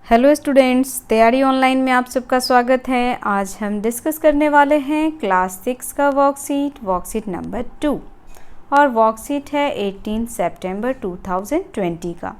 Hello students, तैयारी online में आप सबका स्वागत है। आज हम डिस्कस करने वाले हैं क्लास 6 का वर्कशीट नंबर 2 और वर्कशीट है 18 सितंबर 2020 का।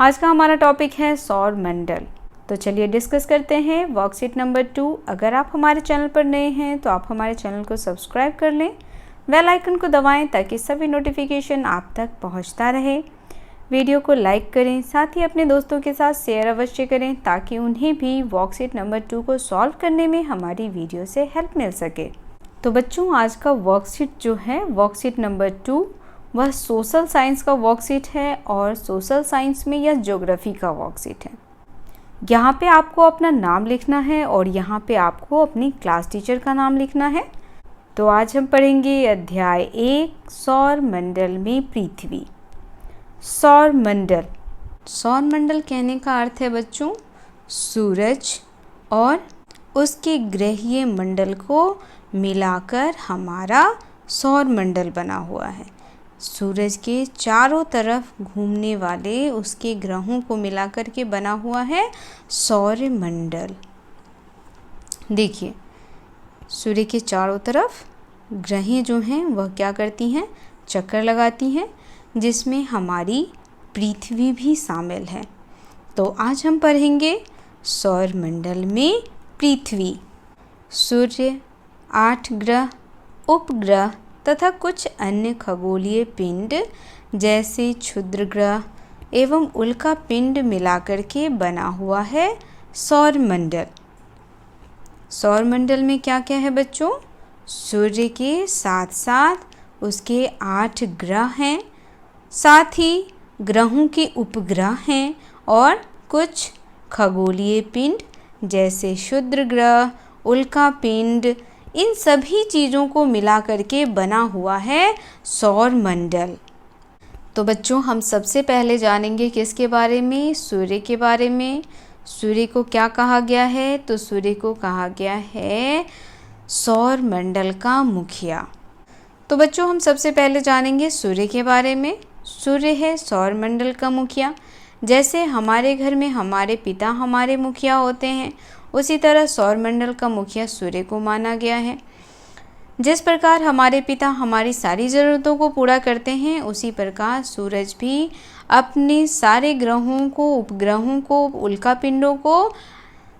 आज का हमारा टॉपिक है सौर मंडल। तो चलिए डिस्कस करते हैं वर्कशीट नंबर 2। अगर आप हमारे चैनल पर नए हैं तो आप हमारे चैनल को सब्सक्राइब कर लें, बेल आइकन को दबाएं ताकि सभी नोटिफिकेशन आप तक पहुंचता रहे। वीडियो को लाइक करें, साथ ही अपने दोस्तों के साथ शेयर अवश्य करें ताकि उन्हें भी वर्कशीट नंबर 2 को सॉल्व करने में हमारी वीडियो से हेल्प मिल सके। तो बच्चों, आज का वर्कशीट जो है वर्कशीट नंबर 2 वह सोशल साइंस का वर्कशीट है और सोशल साइंस में यह ज्योग्राफी का वर्कशीट है। यहाँ पे आपको अपना नाम लिखना है और यहाँ पे आपको अपनी क्लास टीचर का नाम लिखना है। तो आज हम पढ़ेंगे अध्याय 1 सौर मंडल में पृथ्वी। सौर मंडल, सौर मंडल कहने का अर्थ है बच्चों सूरज और उसके ग्रहीय मंडल को मिलाकर हमारा सौर मंडल बना हुआ है। सूरज के चारों तरफ घूमने वाले उसके ग्रहों को मिलाकर के बना हुआ है सौर मंडल। देखिए, सूर्य के चारों तरफ ग्रहें जो हैं वह क्या करती हैं, चक्कर लगाती हैं, जिसमें हमारी पृथ्वी भी शामिल है। तो आज हम पढ़ेंगे सौर मंडल में पृथ्वी। सूर्य, 8 ग्रह, उपग्रह तथा कुछ अन्य खगोलीय पिंड जैसे क्षुद्र ग्रह एवं उल्का पिंड मिलाकर के बना हुआ है सौर मंडल। सौर मंडल में क्या क्या है बच्चों? सूर्य के साथ साथ उसके 8 ग्रह हैं, साथ ही ग्रहों के उपग्रह हैं और कुछ खगोलीय पिंड जैसे क्षुद्र ग्रह, उल्का पिंड, इन सभी चीज़ों को मिला करके बना हुआ है सौर मंडल। तो बच्चों, हम सबसे पहले जानेंगे किसके बारे में? सूर्य के बारे में। सूर्य को क्या कहा गया है? तो सूर्य को कहा गया है सौर मंडल का मुखिया। तो बच्चों, हम सबसे पहले जानेंगे सूर्य के बारे में। सूर्य है सौर मंडल का मुखिया। जैसे हमारे घर में हमारे पिता हमारे मुखिया होते हैं, उसी तरह सौर मंडल का मुखिया सूर्य को माना गया है। जिस प्रकार हमारे पिता हमारी सारी ज़रूरतों को पूरा करते हैं, उसी प्रकार सूरज भी अपने सारे ग्रहों को, उपग्रहों को, उल्का पिंडों को,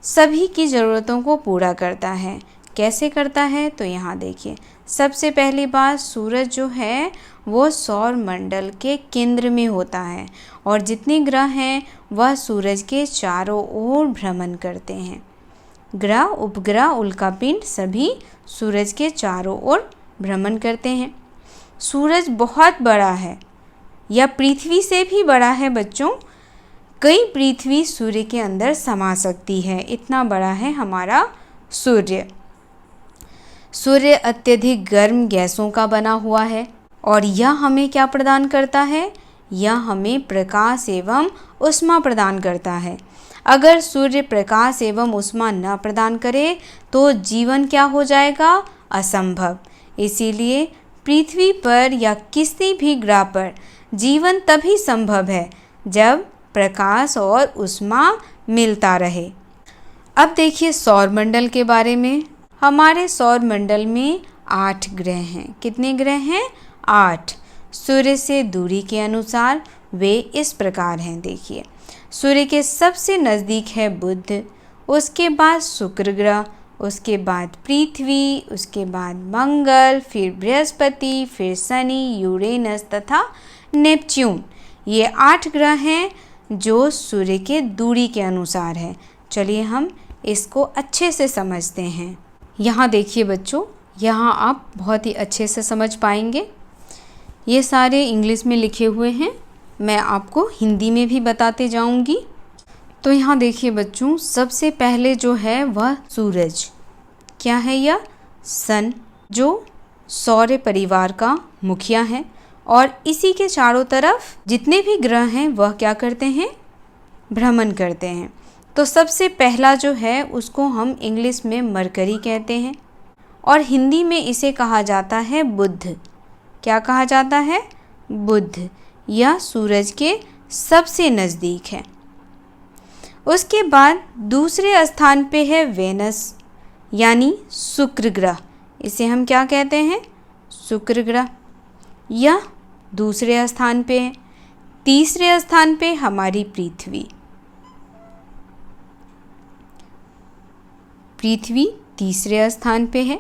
सभी की ज़रूरतों को पूरा करता है। कैसे करता है? तो यहाँ देखिए, सबसे पहली बात, सूरज जो है वो सौर मंडल के केंद्र में होता है और जितने ग्रह हैं वह सूरज के चारों ओर भ्रमण करते हैं। ग्रह, उपग्रह, उल्कापिंड सभी सूरज के चारों ओर भ्रमण करते हैं। सूरज बहुत बड़ा है, यह पृथ्वी से भी बड़ा है बच्चों। कई पृथ्वी सूर्य के अंदर समा सकती है, इतना बड़ा है हमारा सूर्य। सूर्य अत्यधिक गर्म गैसों का बना हुआ है और यह हमें क्या प्रदान करता है? यह हमें प्रकाश एवं ऊष्मा प्रदान करता है। अगर सूर्य प्रकाश एवं ऊष्मा न प्रदान करे तो जीवन क्या हो जाएगा? असंभव। इसीलिए पृथ्वी पर या किसी भी ग्रह पर जीवन तभी संभव है जब प्रकाश और ऊष्मा मिलता रहे। अब देखिए सौर मंडल के बारे में। हमारे सौर मंडल में 8 ग्रह हैं। कितने ग्रह हैं? 8। सूर्य से दूरी के अनुसार वे इस प्रकार हैं। देखिए, सूर्य के सबसे नज़दीक है बुध, उसके बाद शुक्र ग्रह, उसके बाद पृथ्वी, उसके बाद मंगल, फिर बृहस्पति, फिर शनि, यूरेनस तथा नेपच्यून। ये 8 ग्रह हैं जो सूर्य के दूरी के अनुसार है। चलिए हम इसको अच्छे से समझते हैं। यहाँ देखिए बच्चों, यहाँ आप बहुत ही अच्छे से समझ पाएंगे। ये सारे इंग्लिश में लिखे हुए हैं, मैं आपको हिंदी में भी बताते जाऊंगी। तो यहाँ देखिए बच्चों, सबसे पहले जो है वह सूरज। क्या है यह? सन, जो सौर परिवार का मुखिया है और इसी के चारों तरफ जितने भी ग्रह हैं वह क्या करते हैं? भ्रमण करते हैं। तो सबसे पहला जो है उसको हम इंग्लिश में मरकरी कहते हैं और हिंदी में इसे कहा जाता है बुध। क्या कहा जाता है? बुध। यह सूरज के सबसे नज़दीक है। उसके बाद दूसरे स्थान पे है वेनस यानी शुक्र ग्रह। इसे हम क्या कहते हैं? शुक्र ग्रह। यह दूसरे स्थान पे है। तीसरे स्थान पे हमारी पृथ्वी। पृथ्वी तीसरे स्थान पे है।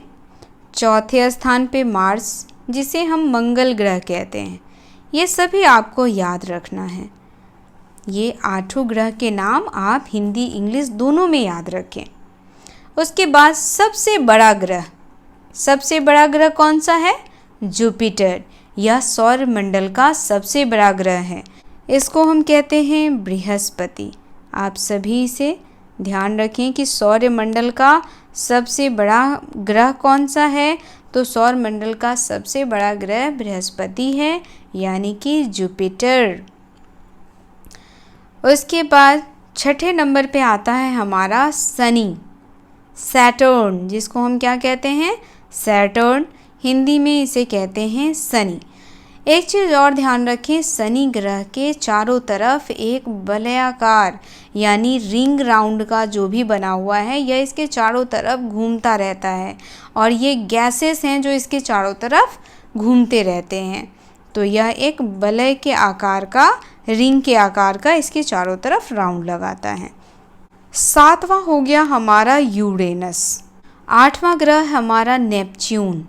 चौथे स्थान पे मार्स, जिसे हम मंगल ग्रह कहते हैं। ये सभी आपको याद रखना है। ये 8 ग्रह के नाम आप हिंदी इंग्लिश दोनों में याद रखें। उसके बाद सबसे बड़ा ग्रह कौन सा है? जुपिटर। यह सौर मंडल का सबसे बड़ा ग्रह है। इसको हम कहते हैं बृहस्पति। आप सभी इसे ध्यान रखें कि सौर मंडल का सबसे बड़ा ग्रह कौन सा है? तो सौर मंडल का सबसे बड़ा ग्रह बृहस्पति है, यानी कि जुपिटर। उसके बाद छठे नंबर पे आता है हमारा शनि, सैटर्न, जिसको हम क्या कहते हैं? सैटर्न। हिंदी में इसे कहते हैं शनि। एक चीज़ और ध्यान रखें, शनि ग्रह के चारों तरफ एक वलयाकार यानी रिंग राउंड का जो भी बना हुआ है, यह इसके चारों तरफ घूमता रहता है और ये गैसेस हैं जो इसके चारों तरफ घूमते रहते हैं। तो यह एक वलय के आकार का, रिंग के आकार का इसके चारों तरफ राउंड लगाता है। 7वां हो गया हमारा यूरेनस। 8वां ग्रह हमारा नेपच्यून।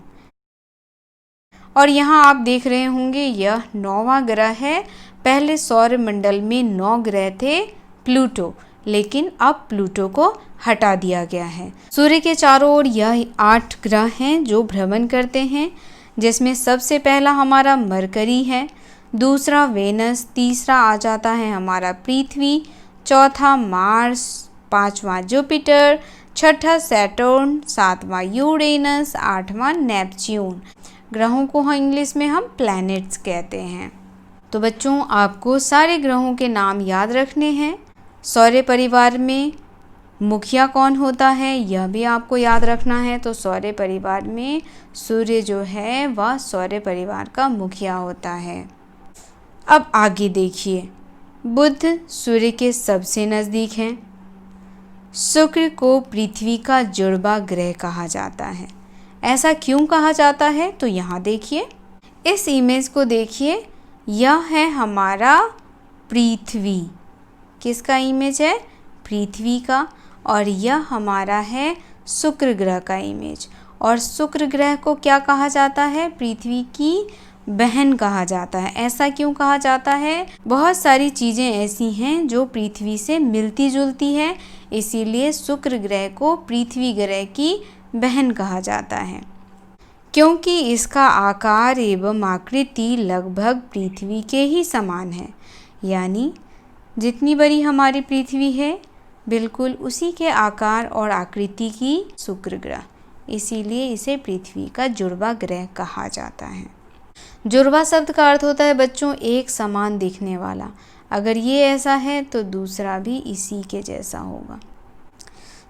और यहाँ आप देख रहे होंगे यह 9वां ग्रह है। पहले सौर मंडल में 9 ग्रह थे प्लूटो, लेकिन अब प्लूटो को हटा दिया गया है। सूर्य के चारों ओर यह 8 ग्रह हैं जो भ्रमण करते हैं, जिसमें सबसे पहला हमारा मरकरी है, दूसरा वेनस, तीसरा आ जाता है हमारा पृथ्वी, चौथा मार्स, 5वां जुपिटर, छठा सैटर्न, 7वां यूरेनस, 8वां नेपच्यून। ग्रहों को इंग्लिश में हम प्लैनेट्स कहते हैं। तो बच्चों, आपको सारे ग्रहों के नाम याद रखने हैं। सौर परिवार में मुखिया कौन होता है, यह भी आपको याद रखना है। तो सौर परिवार में सूर्य जो है वह सौर परिवार का मुखिया होता है। अब आगे देखिए, बुध सूर्य के सबसे नज़दीक हैं। शुक्र को पृथ्वी का जुड़वा ग्रह कहा जाता है। ऐसा क्यों कहा जाता है? तो यहाँ देखिए, इस इमेज को देखिए, यह है हमारा पृथ्वी। किसका इमेज है? पृथ्वी का। और यह हमारा है शुक्र ग्रह का इमेज। और शुक्र ग्रह को क्या कहा जाता है? पृथ्वी की बहन कहा जाता है। ऐसा क्यों कहा जाता है? बहुत सारी चीज़ें ऐसी हैं जो पृथ्वी से मिलती जुलती हैं, इसीलिए शुक्र ग्रह को पृथ्वी ग्रह की बहन कहा जाता है, क्योंकि इसका आकार एवं आकृति लगभग पृथ्वी के ही समान है। यानी जितनी बड़ी हमारी पृथ्वी है, बिल्कुल उसी के आकार और आकृति की शुक्र ग्रह, इसीलिए इसे पृथ्वी का जुड़वा ग्रह कहा जाता है। जुड़वा शब्द का अर्थ होता है बच्चों एक समान दिखने वाला। अगर ये ऐसा है तो दूसरा भी इसी के जैसा होगा।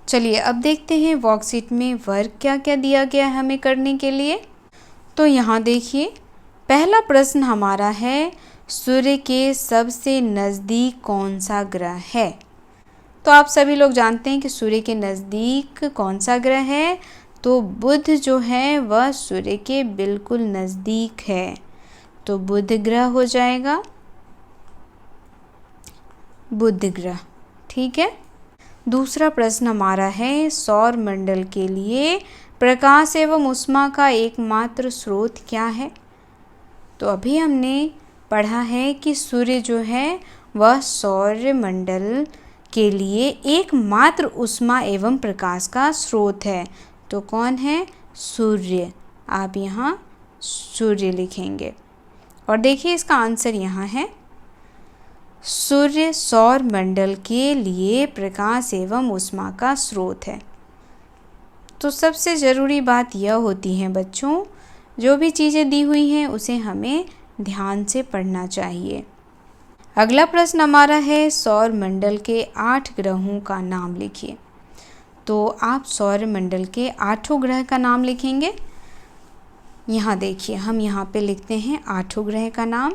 चलिए अब देखते हैं वर्कशीट में वर्क क्या क्या दिया गया है हमें करने के लिए। तो यहाँ देखिए, पहला प्रश्न हमारा है, सूर्य के सबसे नज़दीक कौन सा ग्रह है? तो आप सभी लोग जानते हैं कि सूर्य के नज़दीक कौन सा ग्रह है? तो बुध जो है वह सूर्य के बिल्कुल नज़दीक है, तो बुध ग्रह हो जाएगा, बुध ग्रह। ठीक है। दूसरा प्रश्न हमारा है, सौर मंडल के लिए प्रकाश एवं ऊष्मा का एकमात्र स्रोत क्या है? तो अभी हमने पढ़ा है कि सूर्य जो है वह सौर मंडल के लिए एकमात्र ऊष्मा एवं प्रकाश का स्रोत है। तो कौन है? सूर्य। आप यहाँ सूर्य लिखेंगे। और देखिए इसका आंसर यहाँ है, सूर्य सौर मंडल के लिए प्रकाश एवं ऊष्मा का स्रोत है। तो सबसे ज़रूरी बात यह होती है बच्चों, जो भी चीज़ें दी हुई हैं उसे हमें ध्यान से पढ़ना चाहिए। अगला प्रश्न हमारा है, सौर मंडल के 8 ग्रहों का नाम लिखिए। तो आप सौर मंडल के 8 ग्रह का नाम लिखेंगे। यहाँ देखिए, हम यहाँ पे लिखते हैं 8 ग्रह का नाम।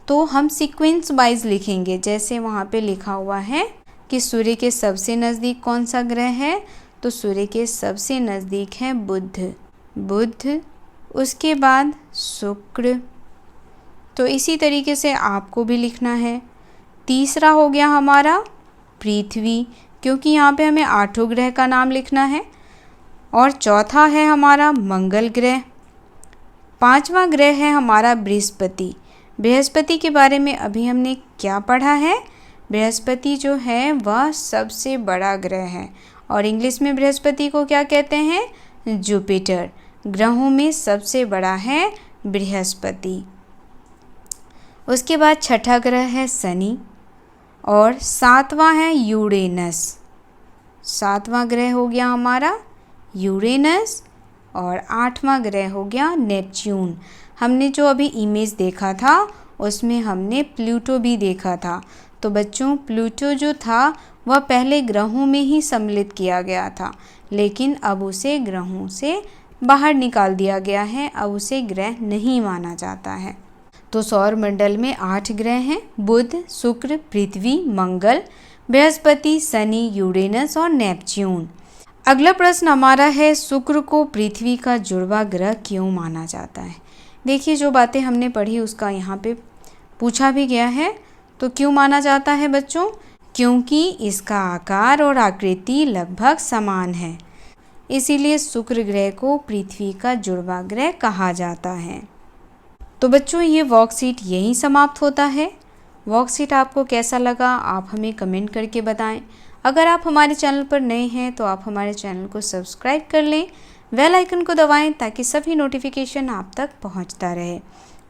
तो हम सीक्वेंस वाइज लिखेंगे, जैसे वहाँ पे लिखा हुआ है कि सूर्य के सबसे नज़दीक कौन सा ग्रह है, तो सूर्य के सबसे नज़दीक है बुध, उसके बाद शुक्र। तो इसी तरीके से आपको भी लिखना है। तीसरा हो गया हमारा पृथ्वी, क्योंकि यहाँ पे हमें 8 ग्रह का नाम लिखना है। और चौथा है हमारा मंगल ग्रह। 5वां ग्रह है हमारा बृहस्पति। बृहस्पति के बारे में अभी हमने क्या पढ़ा है, बृहस्पति जो है वह सबसे बड़ा ग्रह है और इंग्लिश में बृहस्पति को क्या कहते हैं, जुपिटर। ग्रहों में सबसे बड़ा है बृहस्पति। उसके बाद छठा ग्रह है शनि और 7वां है यूरेनस। 7वां ग्रह हो गया हमारा यूरेनस और 8वां ग्रह हो गया नेपच्यून। हमने जो अभी इमेज देखा था उसमें हमने प्लूटो भी देखा था। तो बच्चों प्लूटो जो था वह पहले ग्रहों में ही सम्मिलित किया गया था, लेकिन अब उसे ग्रहों से बाहर निकाल दिया गया है, अब उसे ग्रह नहीं माना जाता है। तो सौर मंडल में 8 ग्रह हैं, बुध, शुक्र, पृथ्वी, मंगल, बृहस्पति, शनि, यूरेनस और नेपच्यून। अगला प्रश्न हमारा है, शुक्र को पृथ्वी का जुड़वा ग्रह क्यों माना जाता है। देखिए जो बातें हमने पढ़ी उसका यहाँ पे पूछा भी गया है। तो क्यों माना जाता है बच्चों, क्योंकि इसका आकार और आकृति लगभग समान है, इसीलिए शुक्र ग्रह को पृथ्वी का जुड़वा ग्रह कहा जाता है। तो बच्चों ये वर्कशीट यहीं समाप्त होता है। वर्कशीट आपको कैसा लगा आप हमें कमेंट करके बताएं। अगर आप हमारे चैनल पर नए हैं तो आप हमारे चैनल को सब्सक्राइब कर लें, बेल आइकन को दबाएं ताकि सभी नोटिफिकेशन आप तक पहुंचता रहे।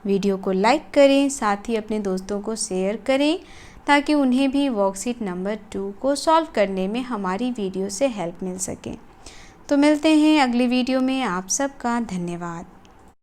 वीडियो को लाइक करें, साथ ही अपने दोस्तों को शेयर करें ताकि उन्हें भी वर्कशीट नंबर 2 को सॉल्व करने में हमारी वीडियो से हेल्प मिल सके। तो मिलते हैं अगली वीडियो में। आप सबका धन्यवाद।